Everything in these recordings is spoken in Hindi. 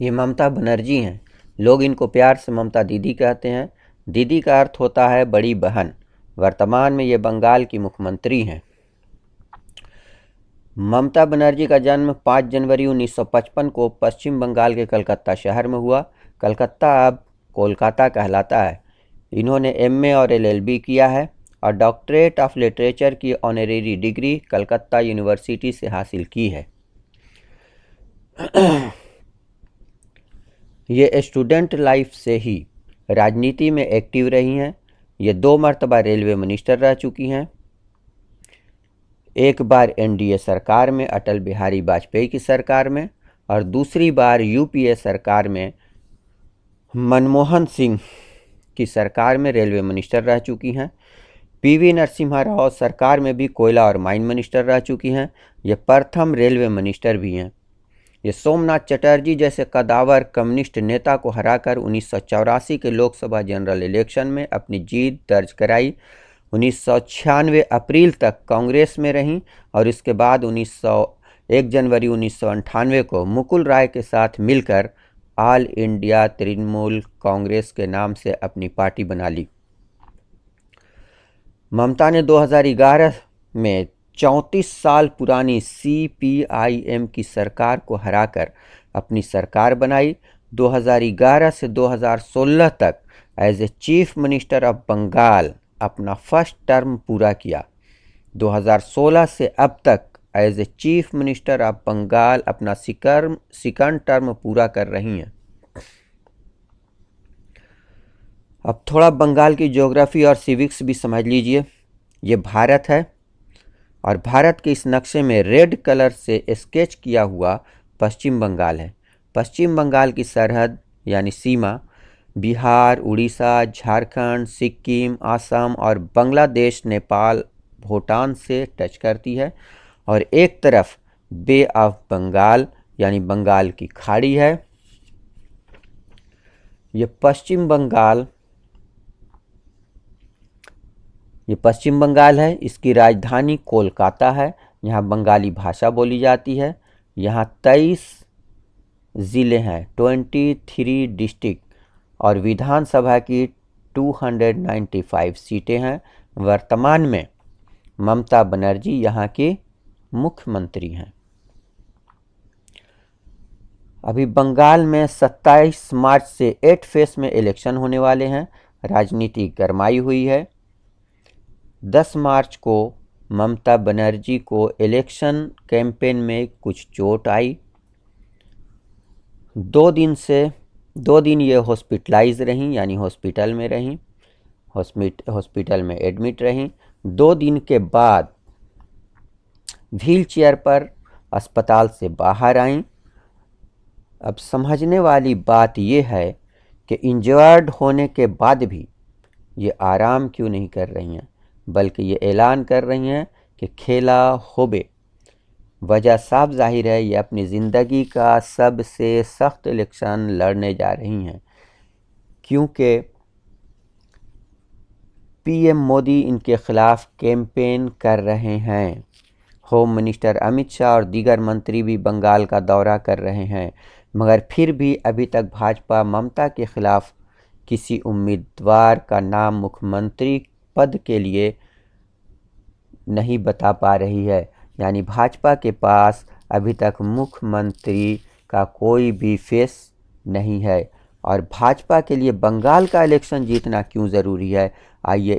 ये ममता बनर्जी हैं। लोग इनको प्यार से ममता दीदी कहते हैं। दीदी का अर्थ होता है बड़ी बहन। वर्तमान में ये बंगाल की मुख्यमंत्री हैं। ममता बनर्जी का जन्म 5 जनवरी 1955 को पश्चिम बंगाल के कलकत्ता शहर में हुआ। कलकत्ता अब कोलकाता कहलाता है। इन्होंने एमए और एलएलबी किया है और डॉक्टरेट ऑफ लिटरेचर की ऑनरेरी डिग्री कलकत्ता यूनिवर्सिटी से हासिल की है। ये स्टूडेंट लाइफ से ही राजनीति में एक्टिव रही हैं। ये 2 मरतबा रेलवे मिनिस्टर रह चुकी हैं। एक बार एनडीए सरकार में अटल बिहारी वाजपेयी की सरकार में और दूसरी बार यूपीए सरकार में मनमोहन सिंह की सरकार में रेलवे मिनिस्टर रह चुकी हैं। पीवी नरसिम्हा राव सरकार में भी कोयला और माइन मिनिस्टर रह चुकी हैं। ये प्रथम रेलवे मिनिस्टर भी हैं। ये सोमनाथ चटर्जी जैसे कदावर कम्युनिस्ट नेता को हराकर 1984 के लोकसभा जनरल इलेक्शन में अपनी जीत दर्ज कराई। 1996 अप्रैल तक कांग्रेस में रहीं और इसके बाद 1 जनवरी 1998 को मुकुल राय के साथ मिलकर ऑल इंडिया तृणमूल कांग्रेस के नाम से अपनी पार्टी बना ली। ममता ने 2011 में 34 साल पुरानी सीपीआईएम की सरकार को हराकर अपनी सरकार बनाई। 2011 से 2016 तक as a chief minister of Bengal अपना फर्स्ट टर्म पूरा किया। 2016 से अब तक as a chief minister of Bengal अपना सेकंड टर्म पूरा कर रही हैं। अब थोड़ा बंगाल की ज्योग्राफी और सिविक्स भी समझ लीजिए। ये भारत है और भारत के इस नक्शे में रेड कलर से स्केच किया हुआ पश्चिम बंगाल है। पश्चिम बंगाल की सरहद यानी सीमा बिहार, उड़ीसा, झारखंड, सिक्किम, असम और बांग्लादेश, नेपाल, भूटान से टच करती है और एक तरफ बे ऑफ बंगाल यानी बंगाल की खाड़ी है। ये पश्चिम बंगाल है। इसकी राजधानी कोलकाता है। यहाँ बंगाली भाषा बोली जाती है। यहाँ 23 ज़िले हैं, 23 डिस्ट्रिक्ट और विधानसभा की 295 सीटें हैं। वर्तमान में ममता बनर्जी यहाँ की मुख्यमंत्री हैं। अभी बंगाल में 27 मार्च से 8 फेज में इलेक्शन होने वाले हैं। राजनीति गरमाई हुई है। 10 मार्च को ममता बनर्जी को इलेक्शन कैंपेन में कुछ चोट आई। 2 दिन ये हॉस्पिटलाइज रहीं यानी हॉस्पिटल में रहीं, हॉस्पिटल में एडमिट रहीं। 2 दिन के बाद व्हील चेयर पर अस्पताल से बाहर आईं। अब समझने वाली बात यह है कि इंजर्ड होने के बाद भी ये आराम क्यों नहीं कर रही हैं, बल्कि ये ऐलान कर रही हैं कि खेला होबे। वजह साफ जाहिर है, ये अपनी ज़िंदगी का सबसे सख्त इलेक्शन लड़ने जा रही हैं, क्योंकि पीएम मोदी इनके खिलाफ कैंपेन कर रहे हैं। होम मिनिस्टर अमित शाह और दीगर मंत्री भी बंगाल का दौरा कर रहे हैं, मगर फिर भी अभी तक भाजपा ममता के खिलाफ किसी उम्मीदवार का नाम मुख्यमंत्री पद के लिए नहीं बता पा रही है। यानी भाजपा के पास अभी तक मुख्यमंत्री का कोई भी फेस नहीं है। और भाजपा के लिए बंगाल का इलेक्शन जीतना क्यों ज़रूरी है, आइए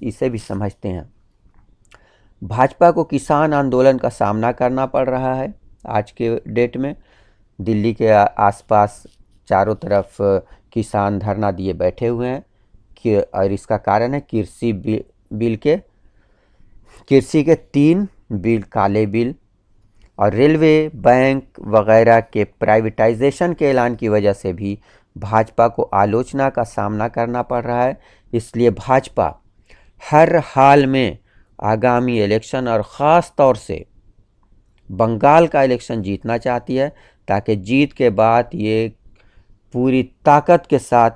इसे भी समझते हैं। भाजपा को किसान आंदोलन का सामना करना पड़ रहा है। आज के डेट में दिल्ली के आसपास चारों तरफ किसान धरना दिए बैठे हुए हैं और इसका कारण है कृषि के 3 बिल, काले बिल और रेलवे, बैंक वगैरह के प्राइवेटाइजेशन के ऐलान की वजह से भी भाजपा को आलोचना का सामना करना पड़ रहा है। इसलिए भाजपा हर हाल में आगामी इलेक्शन और ख़ास तौर से बंगाल का इलेक्शन जीतना चाहती है, ताकि जीत के बाद ये पूरी ताकत के साथ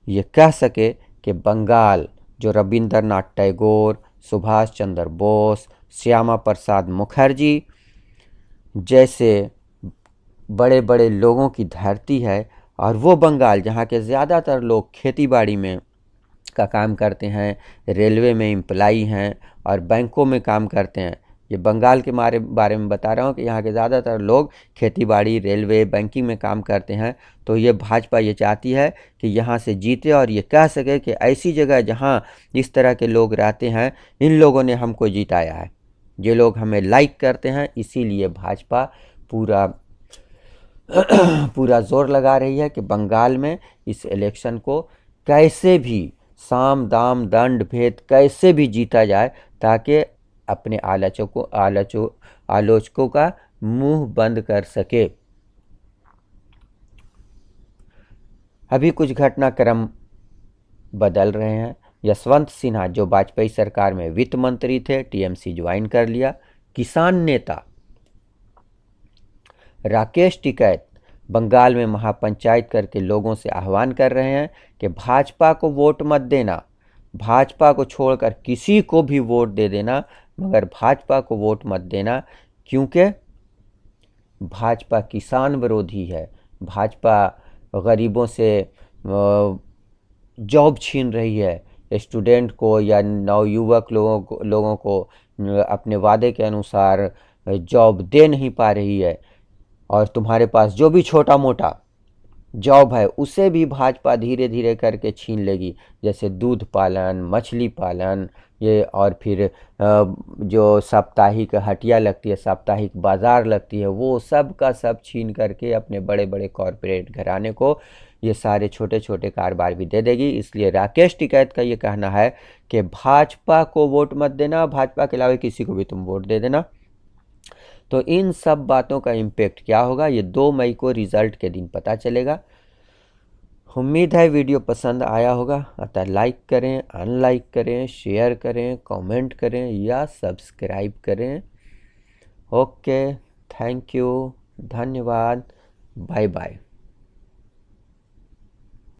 ये कह सके कि बंगाल जो रविंद्रनाथ टैगोर, सुभाष चंद्र बोस, श्यामा प्रसाद मुखर्जी जैसे बड़े बड़े लोगों की धरती है, और वो बंगाल जहाँ के ज़्यादातर लोग खेती बाड़ी में का काम करते हैं, रेलवे में एम्प्लाई हैं और बैंकों में काम करते हैं। ये बंगाल के बारे में बता रहा हूँ कि यहाँ के ज़्यादातर लोग खेती बाड़ी, रेलवे, बैंकिंग में काम करते हैं। तो ये भाजपा ये चाहती है कि यहाँ से जीते और ये कह सके कि ऐसी जगह जहाँ इस तरह के लोग रहते हैं, इन लोगों ने हमको जिताया है, ये लोग हमें लाइक करते हैं। इसीलिए भाजपा पूरा पूरा जोर लगा रही है कि बंगाल में इस इलेक्शन को कैसे भी साम दाम दंड भेद कैसे भी जीता जाए, ताकि अपने आलोचकों का मुंह बंद कर सके। अभी कुछ घटनाक्रम बदल रहे हैं। यशवंत सिन्हा जो वाजपेयी सरकार में वित्त मंत्री थे, टीएमसी ज्वाइन कर लिया। किसान नेता राकेश टिकैत बंगाल में महापंचायत करके लोगों से आह्वान कर रहे हैं कि भाजपा को वोट मत देना, भाजपा को छोड़कर किसी को भी वोट दे देना, मगर भाजपा को वोट मत देना, क्योंकि भाजपा किसान विरोधी है। भाजपा गरीबों से जॉब छीन रही है, स्टूडेंट को या नवयुवक लोगों को अपने वादे के अनुसार जॉब दे नहीं पा रही है, और तुम्हारे पास जो भी छोटा मोटा जॉब है उसे भी भाजपा धीरे धीरे करके छीन लेगी। जैसे दूध पालन, मछली पालन, ये और फिर जो साप्ताहिक हटिया लगती है, साप्ताहिक बाज़ार लगती है, वो सब का सब छीन करके अपने बड़े बड़े कॉरपोरेट घराने को ये सारे छोटे छोटे कारोबार भी दे देगी। इसलिए राकेश टिकैत का ये कहना है कि भाजपा को वोट मत देना, भाजपा के अलावा किसी को भी तुम वोट दे देना। तो इन सब बातों का इम्पेक्ट क्या होगा, ये 2 मई को रिज़ल्ट के दिन पता चलेगा। उम्मीद है वीडियो पसंद आया होगा, अतः लाइक करें, अनलाइक करें, शेयर करें, कमेंट करें या सब्सक्राइब करें। ओके, थैंक यू, धन्यवाद, बाय बाय।